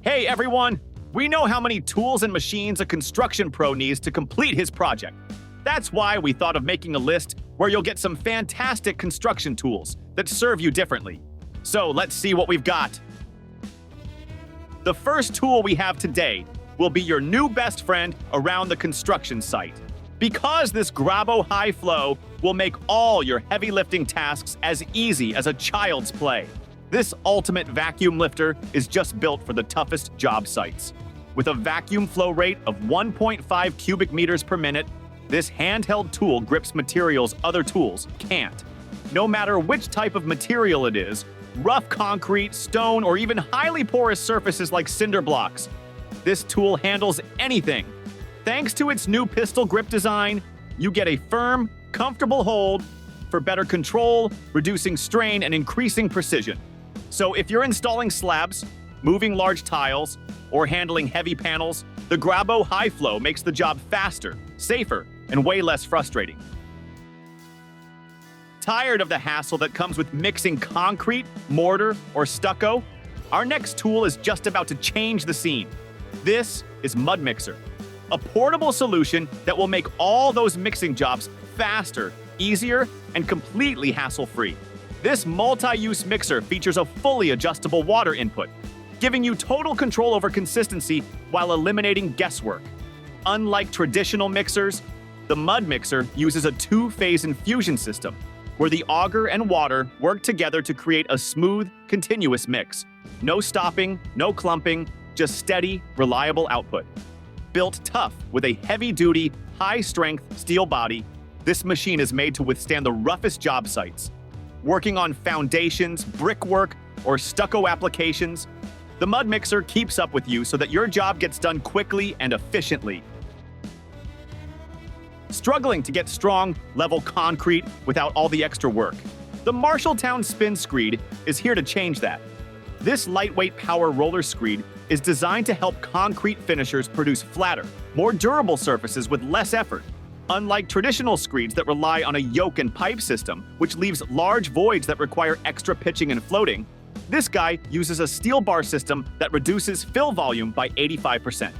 Hey everyone! We know how many tools and machines a construction pro needs to complete his project. That's why we thought of making a list where you'll get some fantastic construction tools that serve you differently. So let's see what we've got. The first tool we have today will be your new best friend around the construction site. Because this GRABO high flow will make all your heavy lifting tasks as easy as a child's play. This ultimate vacuum lifter is just built for the toughest job sites. With a vacuum flow rate of 1.5 cubic meters per minute, this handheld tool grips materials other tools can't. No matter which type of material it is, rough concrete, stone, or even highly porous surfaces like cinder blocks, this tool handles anything. Thanks to its new pistol grip design, you get a firm, comfortable hold for better control, reducing strain, and increasing precision. So if you're installing slabs, moving large tiles, or handling heavy panels, the GRABO high flow makes the job faster, safer, and way less frustrating. Tired of the hassle that comes with mixing concrete, mortar, or stucco? Our next tool is just about to change the scene. This is MudMixer, a portable solution that will make all those mixing jobs faster, easier, and completely hassle-free. This multi-use mixer features a fully adjustable water input, giving you total control over consistency while eliminating guesswork. Unlike traditional mixers, the MudMixer uses a two-phase infusion system, where the auger and water work together to create a smooth, continuous mix. No stopping, no clumping, just steady, reliable output. Built tough with a heavy-duty, high-strength steel body, this machine is made to withstand the roughest job sites. Working on foundations, brickwork, or stucco applications, the MudMixer keeps up with you so that your job gets done quickly and efficiently. Struggling to get strong, level concrete without all the extra work? The Marshalltown Spin Screed is here to change that. This lightweight power roller screed is designed to help concrete finishers produce flatter, more durable surfaces with less effort. Unlike traditional screeds that rely on a yoke and pipe system, which leaves large voids that require extra pitching and floating, this guy uses a steel bar system that reduces fill volume by 85%.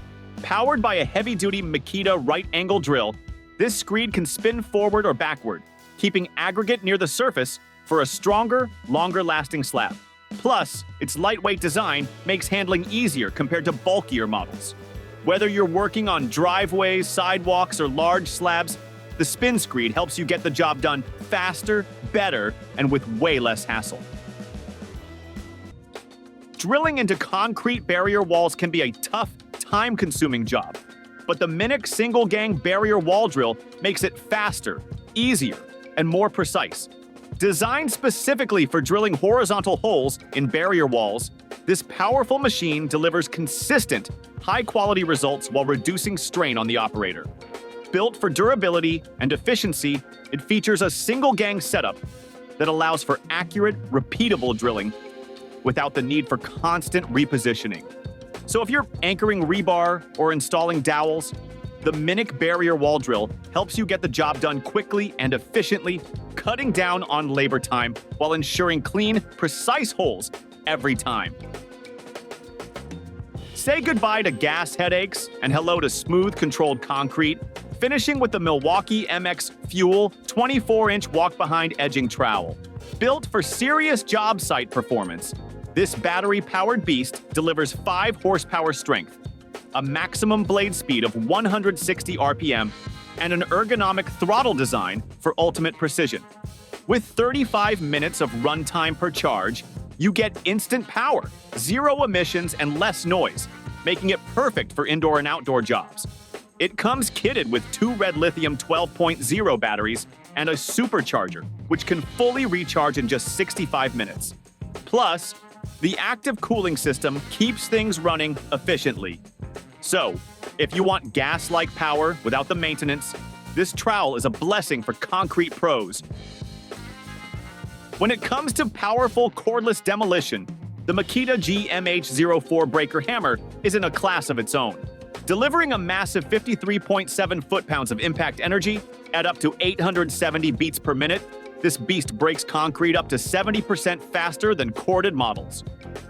Powered by a heavy-duty Makita right-angle drill, this screed can spin forward or backward, keeping aggregate near the surface for a stronger, longer-lasting slab. Plus, its lightweight design makes handling easier compared to bulkier models. Whether you're working on driveways, sidewalks, or large slabs, the Spin Screed helps you get the job done faster, better, and with way less hassle. Drilling into concrete barrier walls can be a tough, time-consuming job, but the Minnich single-gang barrier wall drill makes it faster, easier, and more precise. Designed specifically for drilling horizontal holes in barrier walls, this powerful machine delivers consistent, high-quality results while reducing strain on the operator. Built for durability and efficiency, it features a single-gang setup that allows for accurate, repeatable drilling without the need for constant repositioning. So if you're anchoring rebar or installing dowels, the Minnich barrier wall drill helps you get the job done quickly and efficiently, cutting down on labor time while ensuring clean, precise holes every time. Say goodbye to gas headaches and hello to smooth, controlled concrete, finishing with the Milwaukee MX Fuel 24-inch walk-behind edging trowel. Built for serious job site performance, this battery-powered beast delivers 5 horsepower strength, a maximum blade speed of 160 RPM, and an ergonomic throttle design for ultimate precision. With 35 minutes of runtime per charge, you get instant power, 0 emissions, and less noise, making it perfect for indoor and outdoor jobs. It comes kitted with 2 red lithium 12.0 batteries and a supercharger, which can fully recharge in just 65 minutes. Plus, the active cooling system keeps things running efficiently. So, if you want gas-like power without the maintenance, this trowel is a blessing for concrete pros. When it comes to powerful cordless demolition, the Makita GMH04 breaker hammer is in a class of its own. Delivering a massive 53.7 foot-pounds of impact energy at up to 870 beats per minute, This beast breaks concrete up to 70% faster than corded models.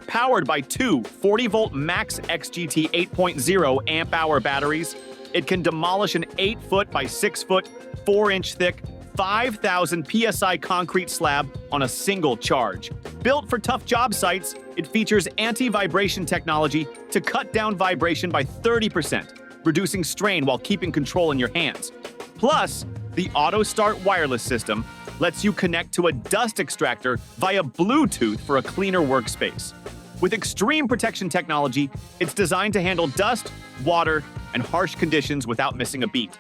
Powered by two 40-volt Max XGT 8.0 amp-hour batteries, it can demolish an 8-foot by 6-foot, 4-inch thick, 5,000 PSI concrete slab on a single charge. Built for tough job sites, it features anti-vibration technology to cut down vibration by 30%, reducing strain while keeping control in your hands. Plus, the Auto Start wireless system lets you connect to a dust extractor via Bluetooth for a cleaner workspace. With extreme protection technology, it's designed to handle dust, water, and harsh conditions without missing a beat.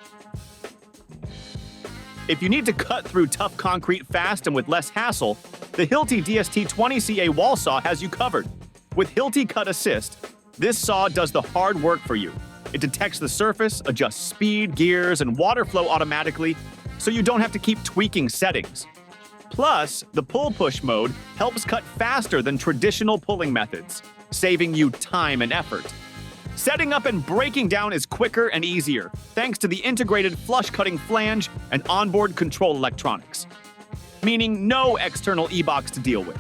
If you need to cut through tough concrete fast and with less hassle, the Hilti DST 20CA wall saw has you covered. With Hilti Cut Assist, this saw does the hard work for you. It detects the surface, adjusts speed, gears, and water flow automatically, so you don't have to keep tweaking settings. Plus, the pull-push mode helps cut faster than traditional pulling methods, saving you time and effort. Setting up and breaking down is quicker and easier, thanks to the integrated flush-cutting flange and onboard control electronics, meaning no external e-box to deal with.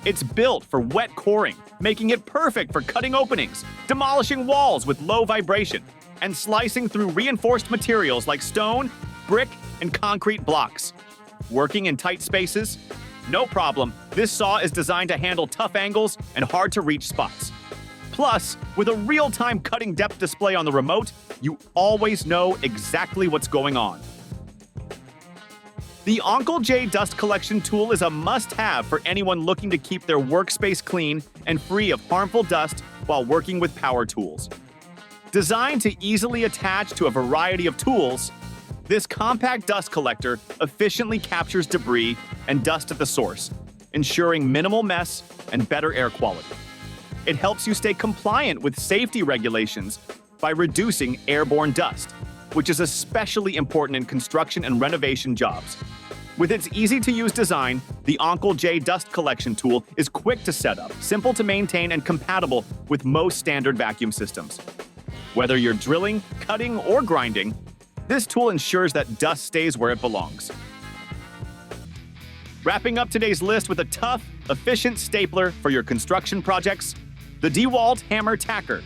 It's built for wet coring, making it perfect for cutting openings, demolishing walls with low vibration, and slicing through reinforced materials like stone, brick, and concrete blocks. Working in tight spaces? No problem. This saw is designed to handle tough angles and hard-to-reach spots. Plus, with a real-time cutting depth display on the remote, you always know exactly what's going on. The Onkel.j dust collection tool is a must-have for anyone looking to keep their workspace clean and free of harmful dust while working with power tools. Designed to easily attach to a variety of tools, this compact dust collector efficiently captures debris and dust at the source, ensuring minimal mess and better air quality. It helps you stay compliant with safety regulations by reducing airborne dust, which is especially important in construction and renovation jobs. With its easy-to-use design, the Onkel.j dust collection tool is quick to set up, simple to maintain, and compatible with most standard vacuum systems. Whether you're drilling, cutting, or grinding, this tool ensures that dust stays where it belongs. Wrapping up today's list with a tough, efficient stapler for your construction projects, the Dewalt Hammer Tacker.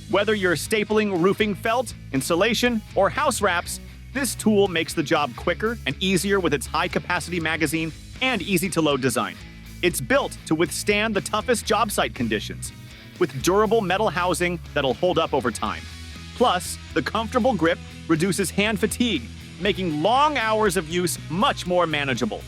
Whether you're stapling roofing felt, insulation, or house wraps, this tool makes the job quicker and easier with its high-capacity magazine and easy-to-load design. It's built to withstand the toughest job site conditions, with durable metal housing that'll hold up over time. Plus, the comfortable grip reduces hand fatigue, making long hours of use much more manageable.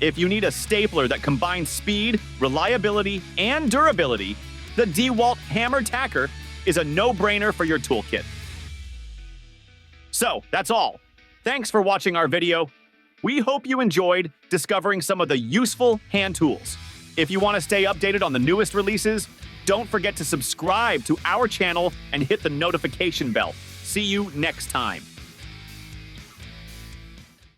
If you need a stapler that combines speed, reliability, and durability, the Dewalt Hammer Tacker is a no-brainer for your toolkit. So, that's all. Thanks for watching our video. We hope you enjoyed discovering some of the useful hand tools. If you want to stay updated on the newest releases, don't forget to subscribe to our channel and hit the notification bell. See you next time.